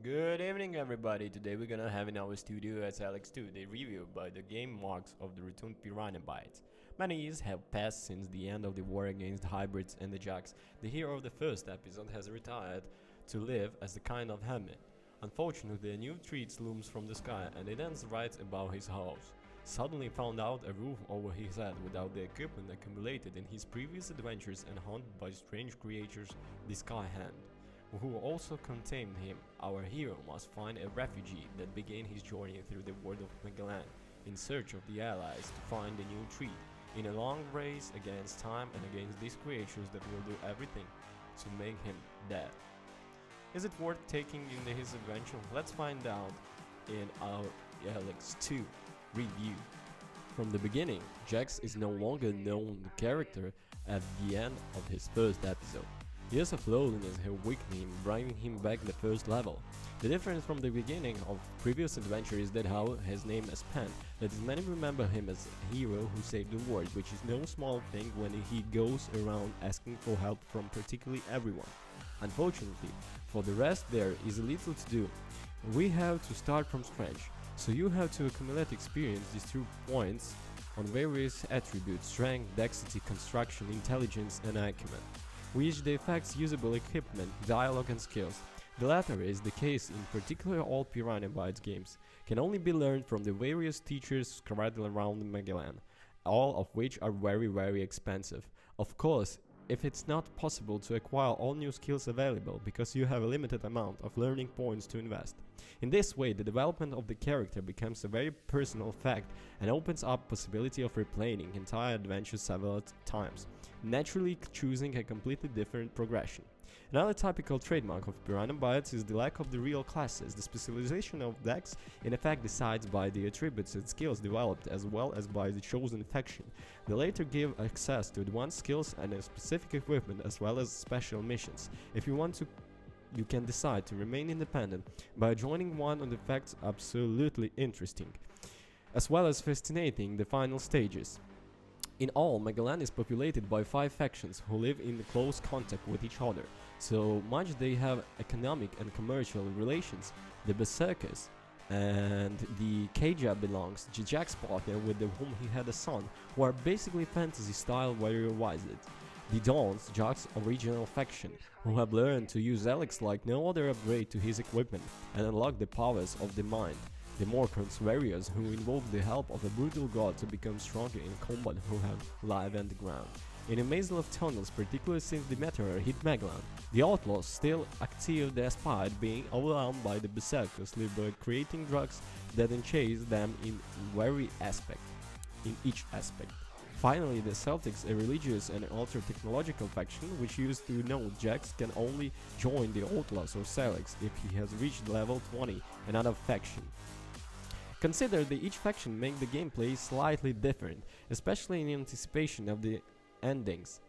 Good evening, everybody. Today we're gonna have in our studio as Elex 2 the review by the game marks of the returned Piranha Bytes. Many years have passed since the end of the war against the hybrids and the jacks. The hero of the first episode has retired to live as a kind of hermit. Unfortunately, a new threat looms from the sky and it ends right above his house. Suddenly found out a roof over his head without the equipment accumulated in his previous adventures and haunted by strange creatures, the Sky Hand who also contained him. Our hero must find a refugee that began his journey through the world of Magellan in search of the allies to find a new treat in a long race against time and against these creatures that will do everything to make him dead. Is it worth taking in his adventure? Let's find out in our Elex 2 review. From the beginning, Jax is no longer known character at the end of his first episode. Years of loneliness have weakened him, bringing him back the first level. The difference from the beginning of previous adventure is that how his name is penned, that is many remember him as a hero who saved the world, which is no small thing when he goes around asking for help from practically everyone. Unfortunately, for the rest there is little to do. We have to start from scratch, so you have to accumulate experience these 2 points on various attributes: strength, dexterity, construction, intelligence and acumen, which the effects usable equipment, dialogue and skills. The latter is the case in particular all Piranha Bytes games, can only be learned from the various teachers spread around Magellan, all of which are very expensive. Of course, if it's not possible to acquire all new skills available because you have a limited amount of learning points to invest. In this way, the development of the character becomes a very personal fact and opens up possibility of replaying entire adventures several times, naturally choosing a completely different progression. Another typical trademark of Piranha Bytes is the lack of the real classes. The specialization of decks in effect decides by the attributes and skills developed as well as by the chosen faction. The latter give access to advanced skills and a specific equipment as well as special missions. If you want to, you can decide to remain independent by joining one of the facts absolutely interesting, as well as fascinating the final stages. In all, Magellan is populated by 5 factions who live in close contact with each other, so much they have economic and commercial relations. The Berserkers and the Kaja belongs to Jack's partner with whom he had a son, who are basically fantasy style warrior wizards. The Dawns, Jack's original faction, who have learned to use Elex like no other upgrade to his equipment and unlock the powers of the mind. The Morkans warriors who invoke the help of a brutal god to become stronger in combat, who have life and the ground. In a maze of tunnels, particularly since the meteor hit Magellan, the outlaws still active despite being overwhelmed by the berserkers live by creating drugs that enchase them in each aspect. Finally, the Celtics, a religious and ultra-technological faction which used to know Jax can only join the Outlaws or Celtics if he has reached level 20, another faction. Consider that each faction make the gameplay slightly different, especially in anticipation of the endings.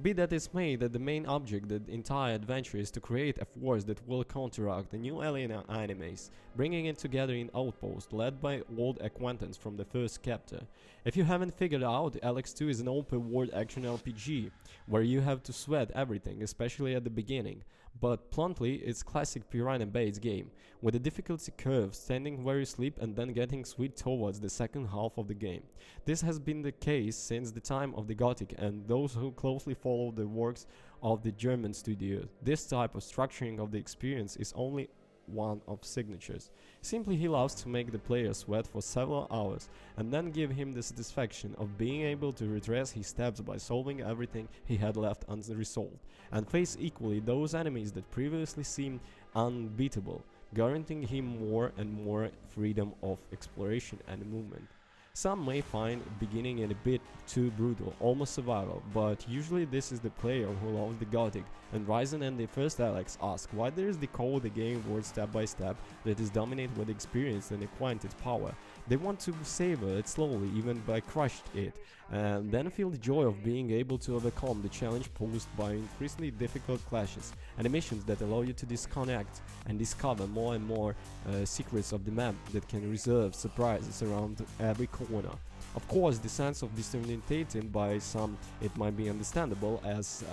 Be that is made that the main object of the entire adventure is to create a force that will counteract the new alien enemies, bringing it together in outpost led by old acquaintance from the first chapter. If you haven't figured out, Elex 2 is an open world action RPG, where you have to sweat everything, especially at the beginning, but bluntly it's classic Piranha Bytes game, with the difficulty curve standing very steep and then getting sweet towards the second half of the game. This has been the case since the time of the Gothic, and those who closely follow the works of the German studio. This type of structuring of the experience is only one of signatures. Simply he loves to make the player sweat for several hours and then give him the satisfaction of being able to retrace his steps by solving everything he had left unresolved and face equally those enemies that previously seemed unbeatable, guaranteeing him more and more freedom of exploration and movement. Some may find beginning a bit too brutal, almost survival, but usually this is the player who loves the Gothic, and Ryzen and the first Elex ask why there is the code the game works step by step that is dominated with experience and acquainted power. They want to savor it slowly, even by crushed it, and then feel the joy of being able to overcome the challenge posed by increasingly difficult clashes and missions that allow you to disconnect and discover more and more secrets of the map that can reserve surprises around every corner. Of course, the sense of disorientating by some it might be understandable, as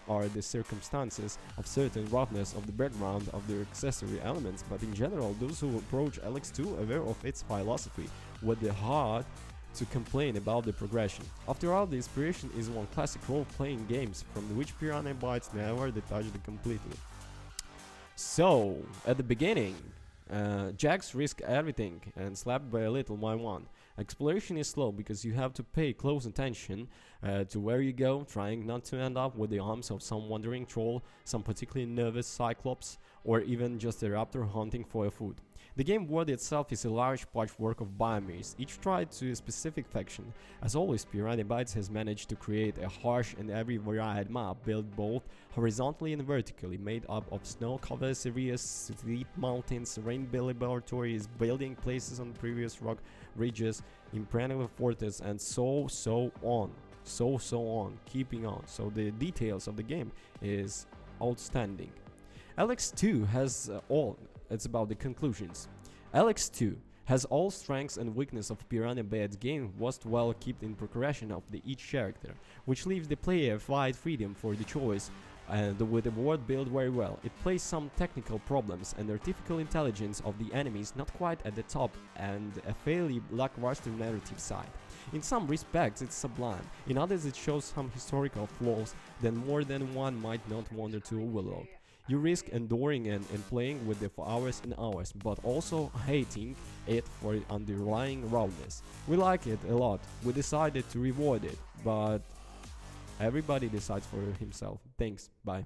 are the circumstances of certain roughness of the background of their accessory elements, but in general, those who approach Elex 2 aware of its philosophy would the hard to complain about the progression. After all, the inspiration is one classic role-playing games from which Piranha Bytes never detached completely. So, at the beginning, Jacks risk everything and slapped by a little by one. Exploration is slow because you have to pay close attention to where you go, trying not to end up with the arms of some wandering troll, some particularly nervous cyclops, or even just a raptor hunting for food. The game world itself is a large patchwork of biomes, each tied to a specific faction. As always, Piranha Bytes has managed to create a harsh and every varied map built both horizontally and vertically, made up of snow-covered areas, steep mountains, rain-built laboratories, building places on previous rock ridges, impregnable fortress, and so on. So on, keeping on. So the details of the game is outstanding. Elex 2 has all. It's about the conclusions. Elex 2 has all strengths and weakness of Piranha Bytes game was well kept in progression of each character, which leaves the player wide freedom for the choice, and with the world built very well. It plays some technical problems and artificial intelligence of the enemies not quite at the top, and a fairly lackluster narrative side. In some respects it's sublime, in others it shows some historical flaws that more than one might not want to overlook. You risk enduring and playing with it for hours and hours, but also hating it for its underlying rawness. We like it a lot, we decided to reward it, but everybody decides for himself. Thanks, bye.